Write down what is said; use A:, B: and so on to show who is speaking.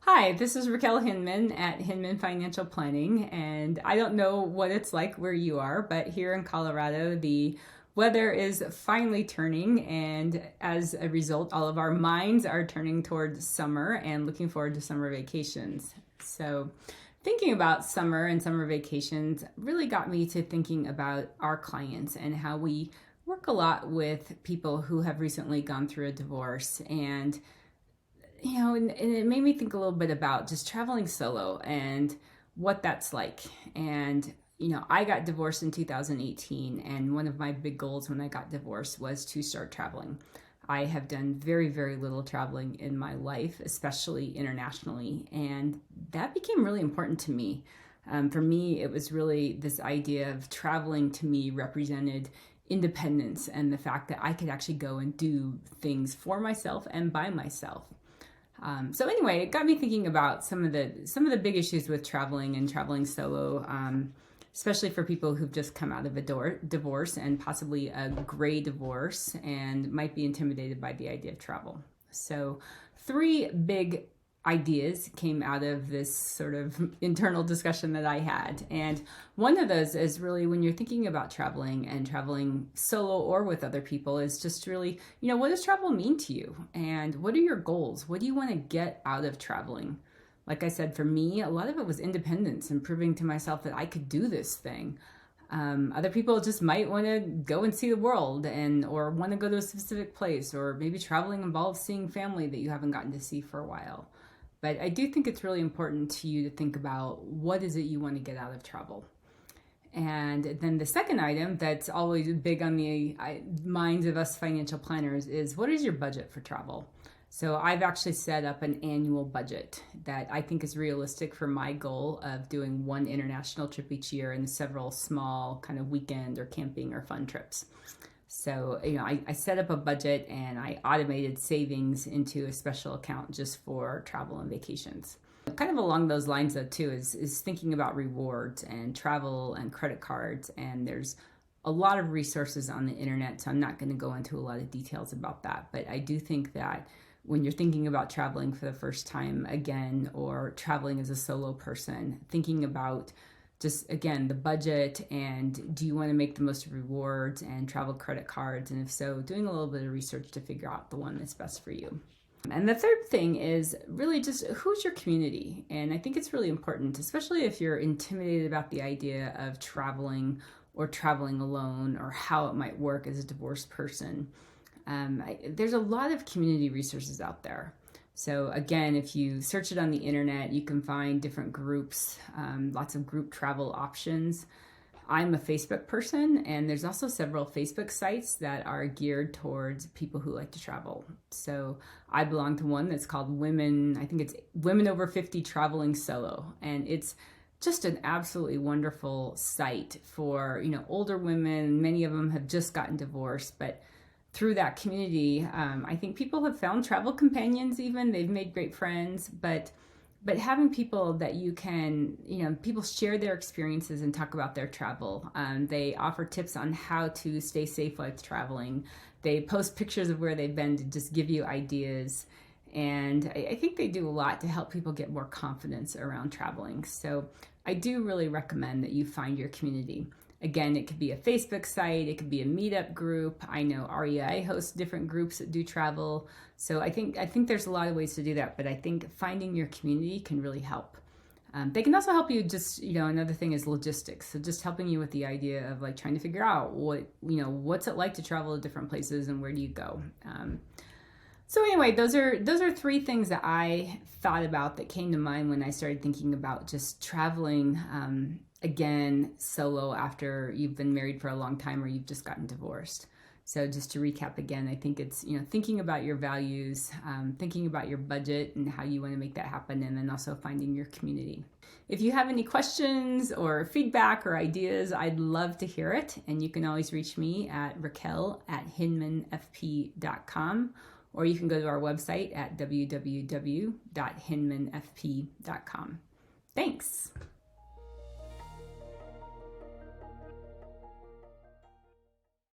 A: Hi, this is Raquel Hinman at Hinman Financial Planning, and I don't know what it's like where you are, but here in Colorado, the weather is finally turning, and as a result, all of our minds are turning towards summer and looking forward to summer vacations. So, thinking about summer and summer vacations really got me to thinking about our clients and how we work a lot with people who have recently gone through a divorce, and and it made me think a little bit about just traveling solo and what that's like. And, I got divorced in 2018, and one of my big goals when I got divorced was to start traveling. I have done very, very little traveling in my life, especially internationally, and that became really important to me. For me, it was really this idea of traveling to me represented independence and the fact that I could actually go and do things for myself and by myself. So anyway, it got me thinking about some of the big issues with traveling and traveling solo, especially for people who've just come out of a divorce and possibly a gray divorce and might be intimidated by the idea of travel. So 3 big ideas came out of this sort of internal discussion that I had. And one of those is really when you're thinking about traveling and traveling solo or with other people is just really, what does travel mean to you? And what are your goals? What do you want to get out of traveling? Like I said, for me, a lot of it was independence and proving to myself that I could do this thing. Other people just might want to go and see the world or want to go to a specific place, or maybe traveling involves seeing family that you haven't gotten to see for a while. But I do think it's really important to you to think about what is it you want to get out of travel. And then the second item that's always big on the minds of us financial planners is, what is your budget for travel? So I've actually set up an annual budget that I think is realistic for my goal of doing 1 international trip each year and several small kind of weekend or camping or fun trips. So, I set up a budget and I automated savings into a special account just for travel and vacations. Kind of along those lines though too is thinking about rewards and travel and credit cards. And there's a lot of resources on the internet, so I'm not going to go into a lot of details about that. But I do think that when you're thinking about traveling for the first time again, or traveling as a solo person, thinking about just, again, the budget and do you want to make the most rewards and travel credit cards? And if so, doing a little bit of research to figure out the one that's best for you. And the third thing is really just who's your community? And I think it's really important, especially if you're intimidated about the idea of traveling or traveling alone or how it might work as a divorced person. There's a lot of community resources out there. So again, if you search it on the internet, you can find different groups, lots of group travel options. I'm a Facebook person, and there's also several Facebook sites that are geared towards people who like to travel. So I belong to one that's called I think it's Women Over 50 Traveling Solo. And it's just an absolutely wonderful site for, older women. Many of them have just gotten divorced, but through that community, I think people have found travel companions even. They've made great friends, but having people that you can, people share their experiences and talk about their travel. They offer tips on how to stay safe while traveling. They post pictures of where they've been to just give you ideas. And I think they do a lot to help people get more confidence around traveling. So I do really recommend that you find your community. Again, it could be a Facebook site, it could be a meetup group. I know REI hosts different groups that do travel. So I think there's a lot of ways to do that, but I think finding your community can really help. They can also help you just, another thing is logistics. So just helping you with the idea of like trying to figure out what's it like to travel to different places and where do you go. So anyway, those are 3 things that I thought about that came to mind when I started thinking about just traveling again solo after you've been married for a long time or you've just gotten divorced. So just to recap again, I think it's thinking about your values, thinking about your budget and how you want to make that happen, and then also finding your community. If you have any questions or feedback or ideas, I'd love to hear it, and you can always reach me at raquel@hinmanfp.com, or you can go to our website at www.hinmanfp.com. Thanks.